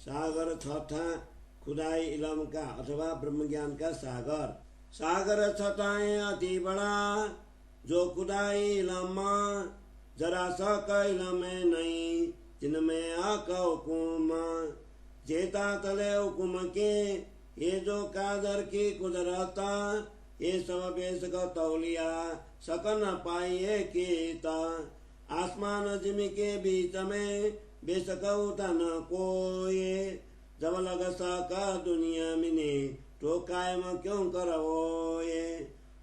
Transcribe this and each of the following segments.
सागर छठा खुदाई इलम का अथवा ब्रह्म ज्ञान का सागर। सागर छठाए अति बड़ा जो खुदाई इलम जरा सा का इलम नहीं जिनमें आका हुकुम जेता तले हुकुम के ये जो कादर की कुदरता ये सब बेस का तौलिया सकन पाइए कीता आसमान जिमी के बीच में बेसकौता न कोई जब लग सका दुनिया मिने तो कायम क्यों करो ये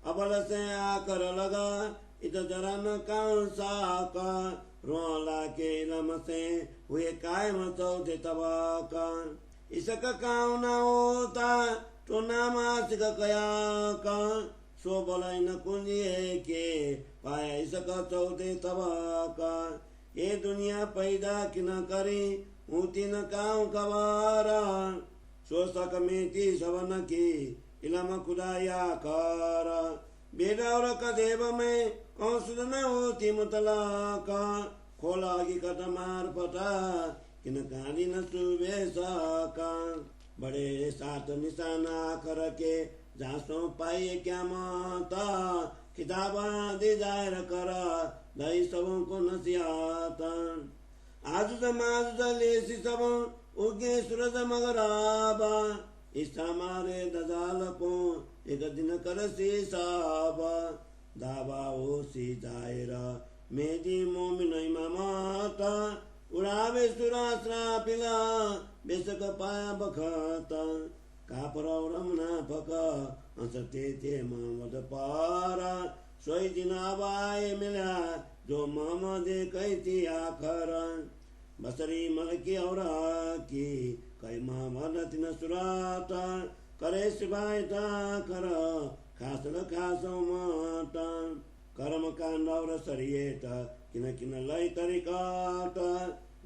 अबल से आकर लगा इत जरा न कौन सा का रोला के लम से हुए कायम चौथे तबाका इसका काम न होता तो नामासिक कया का सो बोलाई न कुंजिए के पाया इसका चौथे तबाका ये दुनिया पैदा कि न करी ऊती न काऊ कवारा सो सक मेती सबन की इलम खुदाया कर बेटा और कदेव में कौन सुध न होती मुतलाका खोला की कटमार पता किन काली न सुबे साका बड़े सात निशाना करके जासों पाइए क्या माता किताबा दे जाहिर करा दई सबों को नसियाता आज समाज लेसी सब उगे सूरज मगराबा इस हमारे दजाल को एक दिन कर सी साबा दावा हो सी दायरा मेरी मोमिन माता उड़ावे सुरासरा पिला बेसक पाया बखाता कापरा रमना फका हंसते थे मोहम्मद पारा सोई जिनाबाए मिला जो मोहम्मद कहती आखर बसरी मल की और की कई मोहम्मद न सुराता करे सिपाहिता कर खासल खासो माता कर्म कांड और सरियेता किन किन लय तरीकाता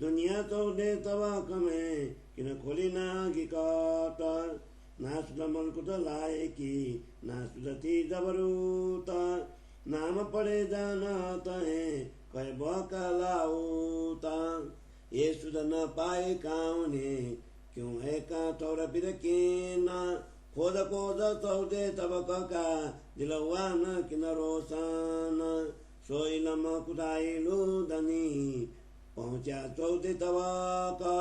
दुनिया तो दे तवा कमे किन खोली नागी काता नासुद मलकुत लाए की नासुदती जबरूता नाम पड़े जाना तहे कह बकलाऊता ये सुध न पाए काउने क्यों है का तौर बिर ना खोद खोद सौदे तब का दिलवा न किन रोसान सोई लम कुदाई लूदनी पहुंचा चौदे तवा का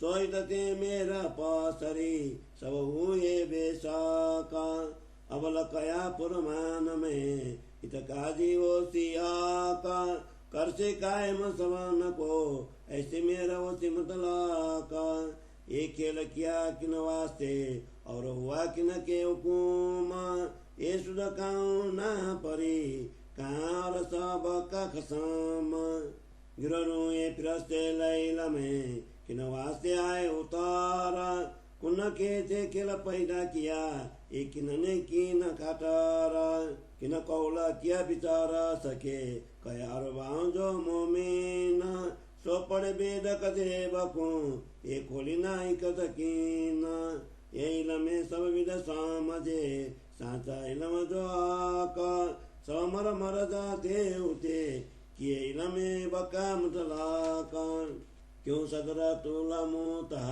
सोई दते मेरा पासरी सब हुए बेसाका अबल कया पुरमान में इत काजी वो सिया का कर से कायम सवन को ऐसे मेरा वो सिमतला का एक खेल किया किन वास्ते और हुआ किन के हुकुमा ये सुध काऊ ना परी कार सब का खसम गिरनु ये फिरस्ते लैला में किन वास्ते आए उतारा कुन के थे खेल पैदा किया एक किन ने की न काटारा किन कौला किया बिचारा सके कयार बाँ जो मोमिन सो पड़े बेद कदेव को ये खोली नाई कदकीन ये इलमे सब विद सामजे साचा इलम जो आका समर मर जाते उते किए इलमे बका मुतलाका क्यों सदरा तुला मुता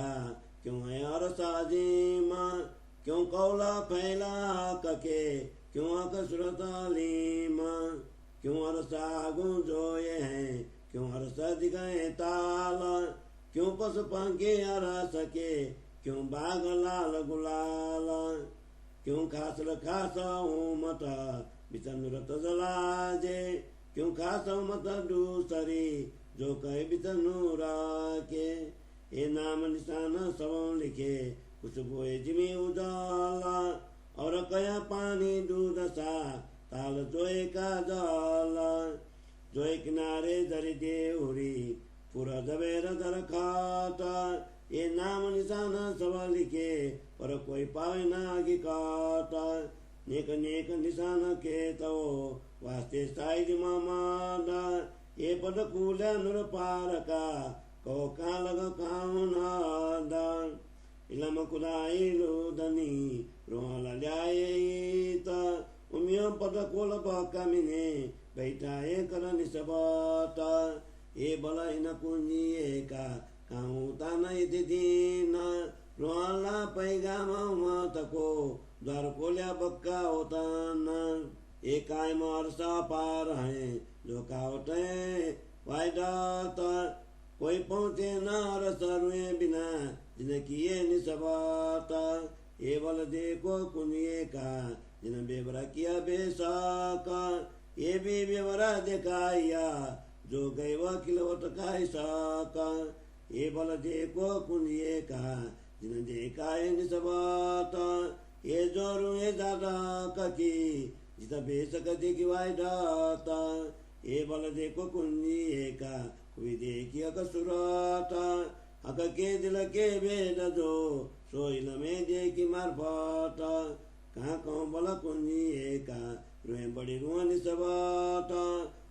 क्यों यार साजिमा क्यों कौला फैला कके क्यों कसरतालीमा क्यों अरसागु जोए हैं क्यों अरसा दिखाए ताला क्यों पशु पंखे हरा सके क्यों बाग लाल गुलाला क्यों खासल खासा मत बितनुरत जलाजे क्यों खासा मत दूसरी जो कहे बितनुरा के ये नाम निशान सब लिखे कुछ बोए जिमी उजाला और कया पानी दूध सा ताल जोए का जाला जोए किनारे दरी देउरी पूरा दबेर दर खाता ये नाम निशान सब लिखे पर कोई पावे ना की काटा नेक नेक निशान के तो वास्ते साइड मामादा ये पद कूला नुर पार का को का लग काउनादा इलम कुदाई लूदनी रोला ल्याएता उमियो पद कोल बकामिने बैठाए कर निसबाता ये बला इन कुंजिए का काउता न दिन रोला पैगाम तको द्वार खोल्या बक्का होता न एकाई मरसा पार है जो काउटे वायदात कोई पहुँचे न रस रुए बिना जिन किए निसबात ये बल देखो कुनिए का जिन बेवरा किया बेसाका ये भी बेवरा दिखाया जो गए वकिलवत का साका ये बल देखो कुनिए का जिन देखा निसबात ये जो रुए दादा ककी जिता बेसक देखी वायदाता ये बल देखो कुनिए का कोई देखिया कसुराता अक के दिल के भेद दो सोइल में देखी मारफाता कहाँ कौन बल कुनिए का रुए बड़ी रुआनी सबाता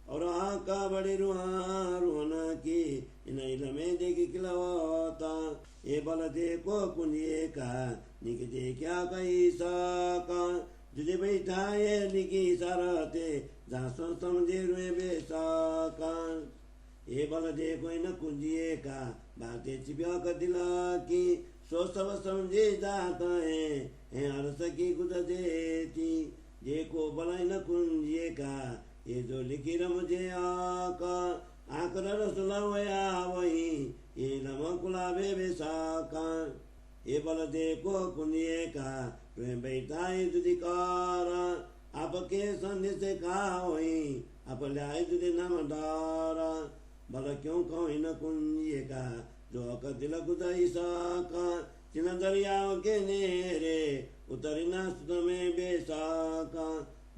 और आका बड़ी रुआना की इन इल में देखी खिलवाता ये बल देखो कुनिए का निक देखा कई साका जुदे बैठाए निकी सारते जहाँ समझे रुए बेसाका ये बल देखो न कुंजिए का बातें चिपिया कर दिला की सो सब समझे जाता है हर्ष की गुद देती देखो बल न कुंजिए का ये जो लिखी रमझे आका आकर रसुला वही ये नम कुलाबे बेसाका ये बल देखो कुंजिए का तुम्हें बैठाए दुधिकारा आपके संधि से कहा वही आप लाए दुधि नाम दारा बल क्यों कहो इन कुंजिए का जो अक दिल गुदाईसा का चिन दरियाओं के नेरे उतरी ना सुध में बेसाका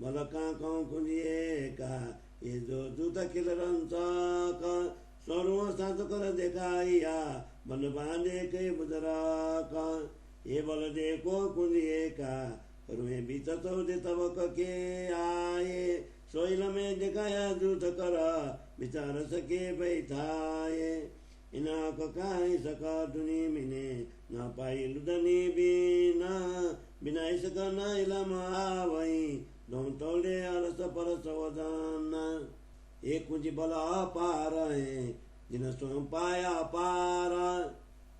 बल का कहो कुंजिए का ये जो दूत खिल रंसा का स्वरूप सात कर दिखाइया बन बांधे के बुजरा का ये बल देखो कुंजिए का रुए बीत सौदे तब के आए सोइल में दिखाया दूत करा विचार सके बैठाए इना ककाई सका दुनी मिने ना पाई लुदनी बिना बिना इसका ना इलम आवई दों तोले अरस पर सवदाना एक कुछ बला पार है जिन स्वयं पाया पार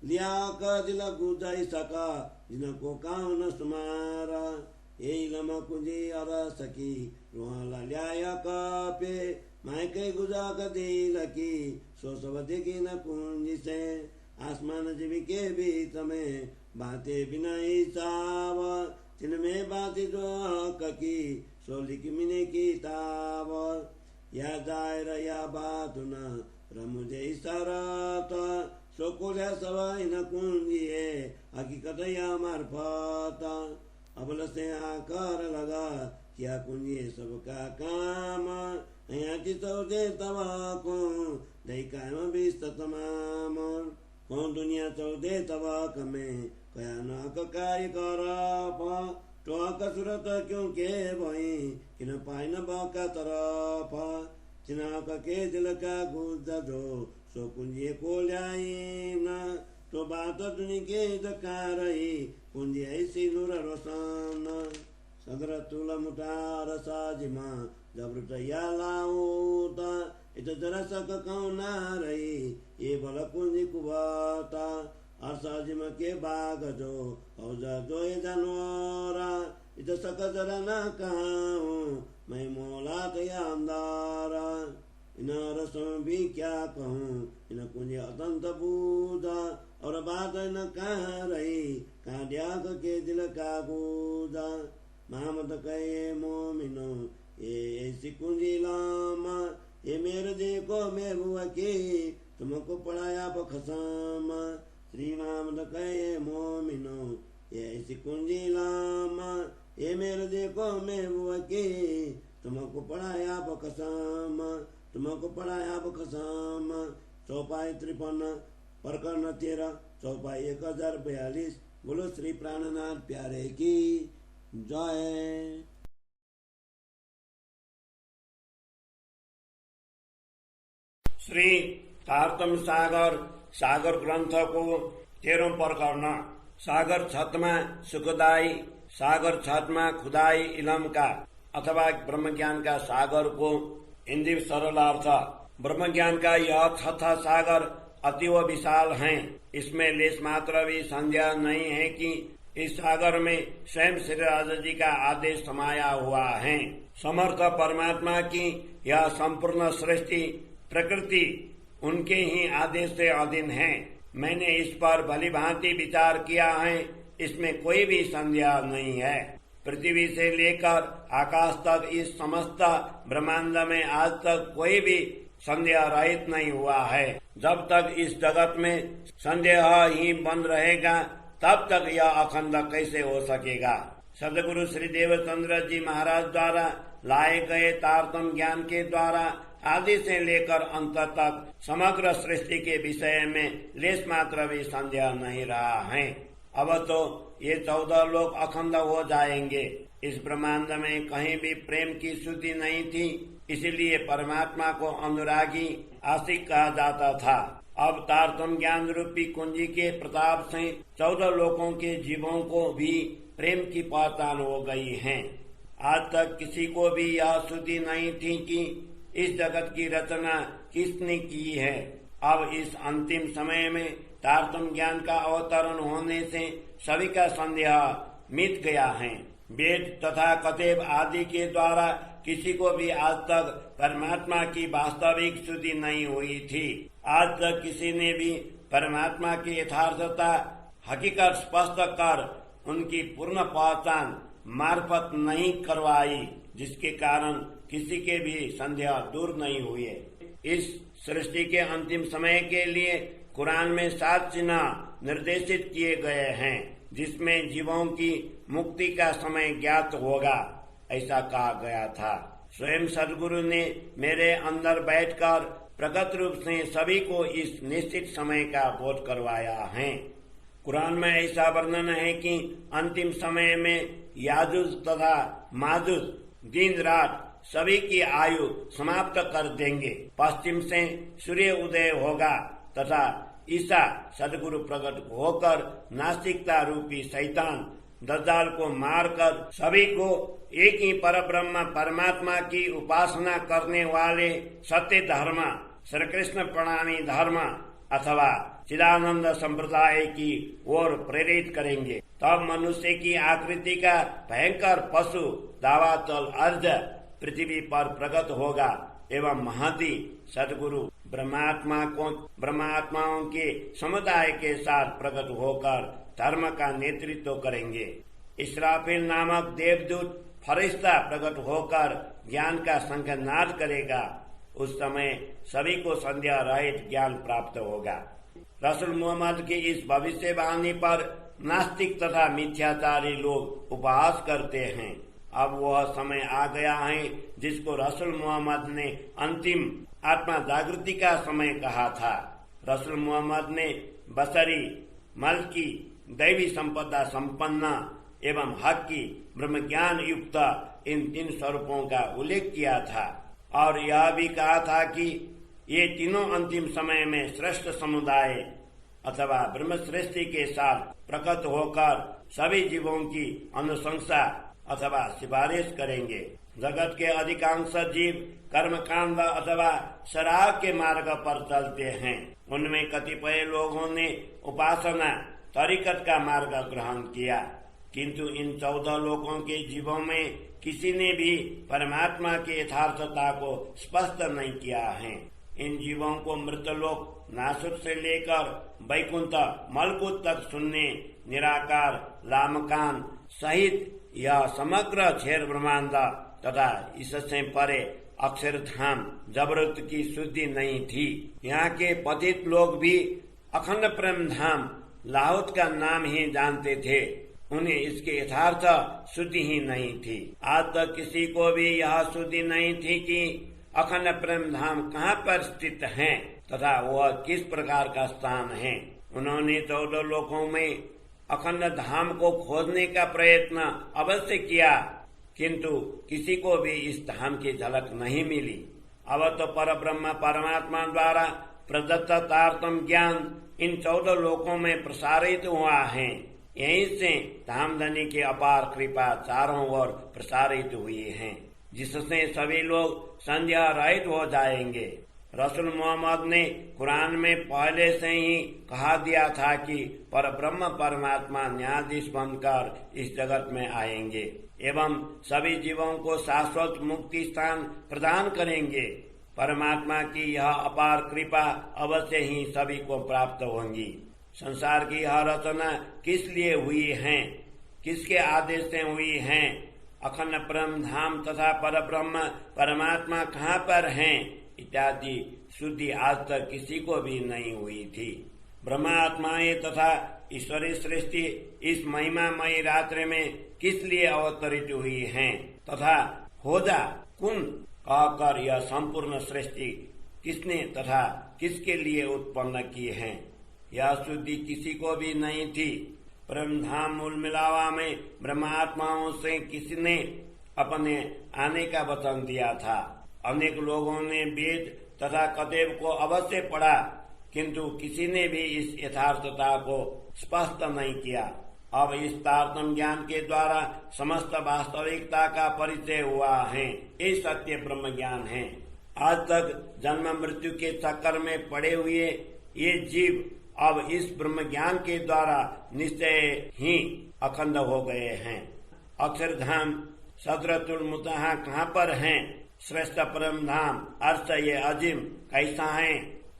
लिया का दिल गुदाई सका जिनको काव न सुमारा ये लमा कुंजी अरा सकी रुहाला लिया का पे मायके गुजा का दिल की सो सब देखी न कुंजी से आसमान जीवी के बीच में बातें बिना हिसाब जिनमें बातें जो ककी सो लिखी मिने की ताब या दायर या बात न रमुझे इशाराता सो कोल्या सवाई न कुंजिए हकीकत या मारफाता अबल से आकार लगा क्या कुंजिए सबका काम यहाँ की सौदे तवा को दई कायम भी तमाम कौन दुनिया सौदे तवा कमे कया नाक कार्य करा तो कसरत क्यों के भई किन पाई न बाका तरफ चिनाक के दिल का गुद दो सो कुंजिए को ल्याई न तो बात दुनि के दकार कुंजी ऐसी नूर रोशन सदर तुल मुटार साजिमा जबरत या लाऊता इत जरा सक कौना रही ये बल कुंजी कुबाता और साजिमा के बाग जो औजा जो ये जानवरा इत सक जरा न कहूँ मैं मोला तया अंदारा इन रसों भी क्या कहूँ इन कुंज अतंत बूझा और बात न कह रही काद्याग के दिल का गूदा मोहम्मद कहे मोमिनो ये ऐसी कुंजी लामा ये मेरे देखो मैं बुआ की तुमको पढ़ाया बखसामा श्री मोहम्मद कहे मोमिनो ये ऐसी कुंजी लामा ये मेरे देखो मैं बुआ की तुमको पढ़ाया बखसामा तुमको पढ़ाया बखसामा चौपाई 53 प्रकरण 13 चौपाई 1042 बोलो श्री प्राणनाथ प्यारे की जय। श्री तारतम सागर सागर ग्रंथ को 13 प्रकरण सागर छतमा सुखदाई सागर छतमा खुदाई इलम का अथवा ब्रह्म ज्ञान का सागर को हिंदी सरल अर्थ ब्रह्म ज्ञान का यह छठा सागर अतीव विशाल हैं। इसमें लेश मात्र भी संदेह नहीं है कि इस सागर में स्वयं श्री राजा जी का आदेश समाया हुआ है। समर्थ परमात्मा की यह संपूर्ण सृष्टि प्रकृति उनके ही आदेश से अधीन है। मैंने इस पर भली भांति विचार किया है, इसमें कोई भी संदेह नहीं है। पृथ्वी से लेकर आकाश तक इस समस्त ब्रह्मांड में आज तक कोई भी संदेह रहित नहीं हुआ है। जब तक इस जगत में संदेह ही बंद रहेगा तब तक यह अखंड कैसे हो सकेगा। सदगुरु श्री देवचंद्र जी महाराज द्वारा लाए गए तारतम्य ज्ञान के द्वारा आदि से लेकर अंत तक समग्र सृष्टि के विषय में लेश मात्र भी संदेह नहीं रहा है। अब तो ये 14 लोग अखंड हो जाएंगे। इस ब्रह्मांड में कहीं भी प्रेम की श्रुति नहीं थी, इसलिए परमात्मा को अनुरागी आशिक कहा जाता था। अब तारतम्य ज्ञान रूपी कुंजी के प्रताप से 14 लोकों के जीवों को भी प्रेम की पहचान हो गई है। आज तक किसी को भी यह श्रुति नहीं थी कि इस जगत की रचना किसने की है। अब इस अंतिम समय में तारतम्य ज्ञान का अवतरण होने से सभी का संदेह मिट गया है। वेद तथा कतेब आदि के द्वारा किसी को भी आज तक परमात्मा की वास्तविक श्रुति नहीं हुई थी। आज तक किसी ने भी परमात्मा की यथार्थता हकीकत स्पष्ट कर उनकी पूर्ण पहचान मार्फत नहीं करवाई, जिसके कारण किसी के भी संदेह दूर नहीं हुए। इस सृष्टि के अंतिम समय के लिए कुरान में 7 चिन्ह निर्देशित किए गए हैं, जिसमें जीवों की मुक्ति का समय ज्ञात होगा, ऐसा कहा गया था। स्वयं सदगुरु ने मेरे अंदर बैठकर प्रकट रूप से सभी को इस निश्चित समय का बोध करवाया है। कुरान में ऐसा वर्णन है कि अंतिम समय में याजुज तथा माजुज दिन रात सभी की आयु समाप्त कर देंगे। पश्चिम से सूर्य उदय होगा तथा ईसा सदगुरु प्रकट होकर नास्तिकता रूपी शैतान दज्जाल को मारकर सभी को एक ही परब्रह्म परमात्मा की उपासना करने वाले सत्य धर्म श्री कृष्ण प्रणामी धर्म अथवा चिदानंद संप्रदाय की ओर प्रेरित करेंगे। तब मनुष्य की आकृति का भयंकर पशु दावातल अर्ज पृथ्वी पर प्रकट होगा एवं महती सदगुरु ब्रह्मात्माओं के समुदाय के साथ प्रकट होकर धर्म का नेतृत्व करेंगे। इसराफिल नामक देवदूत फरिश्ता प्रकट होकर ज्ञान का शंखनाद करेगा। उस समय सभी को संध्या रहित ज्ञान प्राप्त होगा। रसूल मोहम्मद की इस भविष्यवाणी पर नास्तिक तथा मिथ्याचारी लोग उपहास करते हैं। अब वह समय आ गया है जिसको रसूल मोहम्मद ने अंतिम आत्मा जागृति का समय कहा था। रसूल मोहम्मद ने बसरी, मल्की, दैवी संपदा संपन्न एवं हक की ब्रह्म ज्ञान युक्त इन 3 स्वरूपों का उल्लेख किया था और यह भी कहा था कि ये तीनों अंतिम समय में श्रेष्ठ समुदाय अथवा ब्रह्म सृष्टि के साथ प्रकट होकर सभी जीवों की अनुशंसा अथवा सिफारिश करेंगे। जगत के अधिकांश जीव कर्मकांड अथवा शराब के मार्ग पर चलते हैं। उनमें कतिपय लोगों ने उपासना तरीकत का मार्ग ग्रहण किया, किंतु इन 14 लोगों के जीवों में किसी ने भी परमात्मा की यथार्थता को स्पष्ट नहीं किया है। इन जीवों को मृतलोक नासुर से लेकर वैकुंठ मलकुत तक सुनने निराकार लामकान सहित यह समग्र क्षेत्र ब्रह्मांड तथा इससे परे अक्षरधाम जबरत की शुद्धि नहीं थी। यहाँ के पतित लोग भी अखंड प्रेम धाम लाहौत का नाम ही जानते थे। उन्हें इसके यथार्थ शुद्धि ही नहीं थी। आज तक किसी को भी यह शुद्धि नहीं थी कि अखंड प्रेम धाम कहाँ पर स्थित है तथा वह किस प्रकार का स्थान है। उन्होंने 14 लोकों में अखंड धाम को खोजने का प्रयत्न अवश्य किया, किंतु किसी को भी इस धाम की झलक नहीं मिली। अब तो परब्रह्म परमात्मा द्वारा प्रदत्त तारतम्य ज्ञान इन 14 लोकों में प्रसारित हुआ है। यहीं से धामधनी की अपार कृपा चारों ओर प्रसारित हुई है, जिससे सभी लोग संध्या रहित हो जाएंगे। रसूल मोहम्मद ने कुरान में पहले से ही कहा दिया था कि परब्रह्म परमात्मा न्यायाधीश बनकर इस जगत में आएंगे एवं सभी जीवों को शाश्वत मुक्ति स्थान प्रदान करेंगे। परमात्मा की यह अपार कृपा अवश्य ही सभी को प्राप्त होंगी। संसार की यह रचना किस लिए हुई है, किसके आदेश से हुई है, अखंड परम धाम तथा परब्रह्म परमात्मा कहाँ पर हैं इत्यादि शुद्धि आज तक किसी को भी नहीं हुई थी। ब्रह्मात्माएं तथा ईश्वरी सृष्टि इस महिमामयी रात्रि में किस लिए अवतरित हुई हैं तथा होजा कुन कहकर यह संपूर्ण सृष्टि किसने तथा किसके लिए उत्पन्न की है, यह शुद्धि किसी को भी नहीं थी। परमधाम मूल मिलावा में ब्रह्मात्माओं से किसने अपने आने का वचन दिया था। अनेक लोगों ने वेद तथा कतेब को अवश्य पढ़ा, किंतु किसी ने भी इस यथार्थता को स्पष्ट नहीं किया। अब इस तारतम्य ज्ञान के द्वारा समस्त वास्तविकता का परिचय हुआ है। ये सत्य ब्रह्म ज्ञान है। आज तक जन्म मृत्यु के चक्कर में पड़े हुए ये जीव अब इस ब्रह्म ज्ञान के द्वारा निश्चय ही अखंड हो गए हैं। अक्षरधाम सदरतुल मुंतहा कहाँ पर हैं? श्रेष्ठ परम धाम अर्थ ये अजीम कैसा है?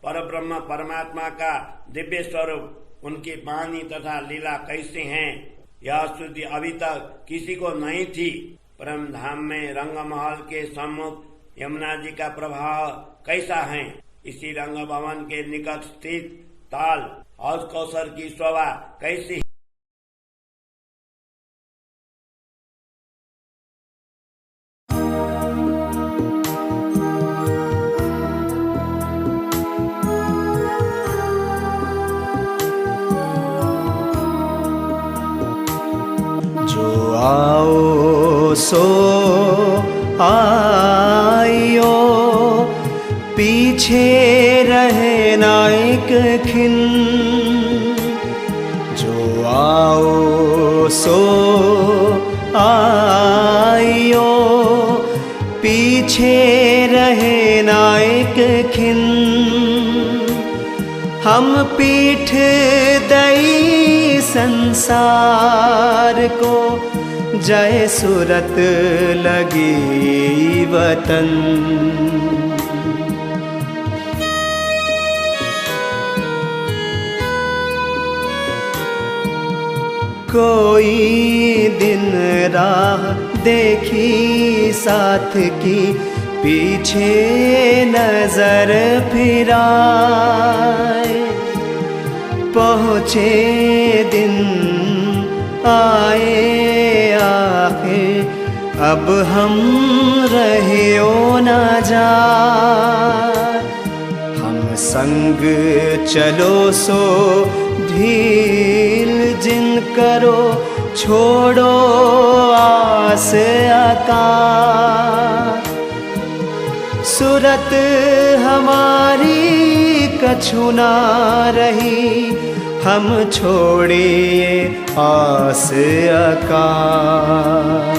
परब्रह्म परमात्मा का दिव्य स्वरूप, उनकी वाणी तथा लीला कैसे हैं? यह शुद्धि अभी तक किसी को नहीं थी। परम धाम में रंग महल के सम्मुख यमुना जी का प्रभाव कैसा है? इसी रंग भवन के निकट स्थित ताल हौज कौसर की शोभा कैसी? जो आओ सो आइयो, पीछे रहे ना एक खिन। जो आओ सो आइयो, पीछे रहे ना एक खिन। हम पीठ दई संसार को, जय सूरत लगी वतन। कोई दिन राह देखी साथ की, पीछे नजर फिराए। पहुँचे दिन आए आखिर, अब हम रहे ओ ना जा। हम संग चलो सो ढील जिन करो, छोड़ो आस आकाश। सूरत हमारी कछु ना रही, हम छोड़िए आस आकाश।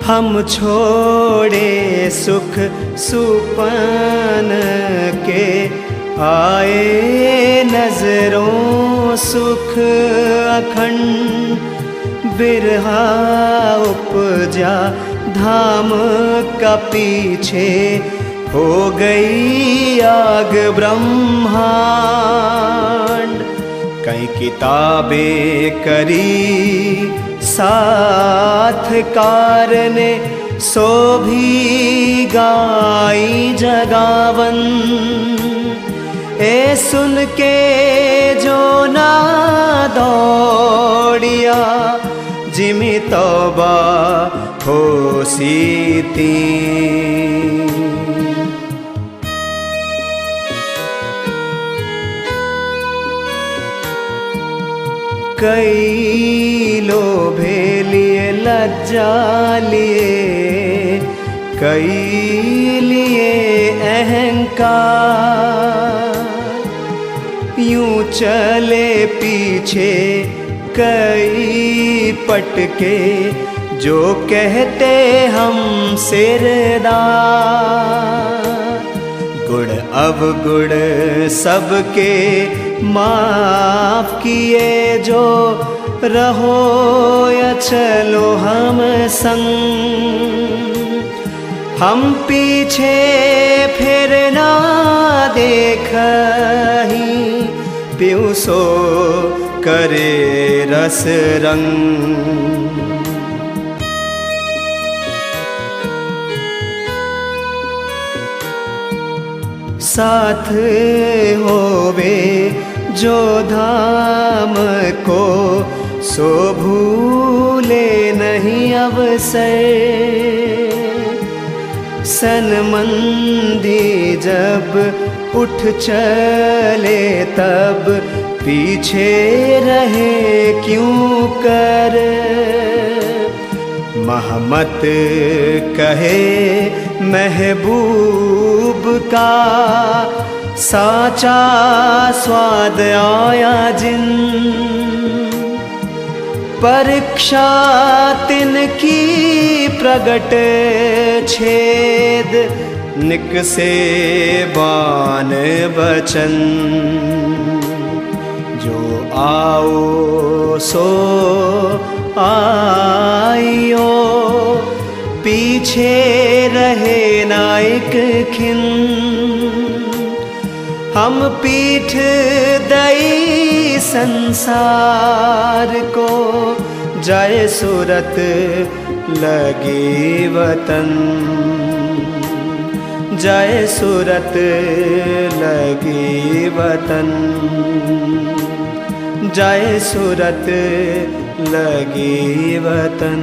हम छोड़े सुख सुपन के, आए नजरों सुख अखंड। बिरहा उपजा धाम का पीछे, हो गई आग ब्रह्मांड। कई किताबें करी साथ कारने, सो भी गाई जगावन। ए सुन के जो ना दौड़िया, जिमी तौबा हो सीती। कई लोभे लिए लज्जा लिए, कई लिए अहंकार। यूं चले पीछे कई लिपट के जो कहते हम सिरदार, गुड़ अवगुण सबके माफ किए जो रहो या चलो हम संग, हम पीछे फिर ना देखही पियूं सो करे रस रंग। साथ होवे जो धाम को सो भूले नहीं अवसर, सनमंदी जब उठ चले तब पीछे रहे क्यों कर, महमत कहे महबूब का साचा स्वाद आया जिन, परीक्षा तिनकी प्रगट छेद निकसे बान बचन, जो आओ सो आइयो पीछे रहे नाइक खिन, हम पीठ दई संसार को जय सूरत लगी वतन, जय सूरत लगी वतन, जय सूरत लगी वतन।